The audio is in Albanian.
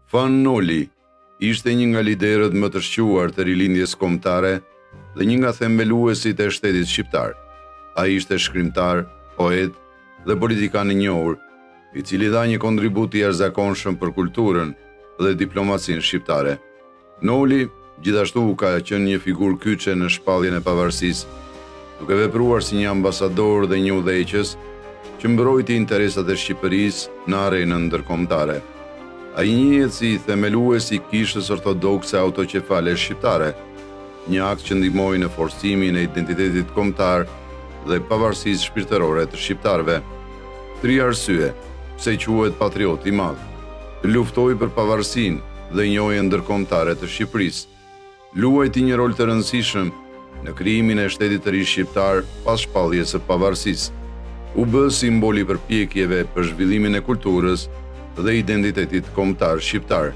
Fan Noli ishte një nga liderët më të shquar të rilindjes kombëtare dhe një nga themeluesit e shtetit shqiptar. Ai ishte shkrimtar, poet dhe politikan i njohur, i cili dha një kontribut i jashtëzakonshëm për kulturën dhe diplomacinë shqiptare. Noli gjithashtu ka qenë një figurë kyçe në shpalljen e pavarësisë, duke vepruar si një ambasador dhe një udhëheqës që mbrojti interesat e Shqipërisë në arenën ndërkombëtare. Ai njihet si themeluesi i Kishës Ortodokse Autoqefale Shqiptare, një akt që ndihmoi në forcimin e identitetit kombëtar dhe pavarësisë shpirtërore të shqiptarëve. 3 arsye pse quhet patriot i madh. Luftoi për pavarësinë dhe njohjen ndërkombëtare të Shqipërisë. Luajti një rol të rëndësishëm në krijimin e shtetit të ri shqiptar pas shpalljes së pavarësisë. U bë simbol i përpjekjeve për zhvillimin e kulturës dhe identitetit kombëtar shqiptar.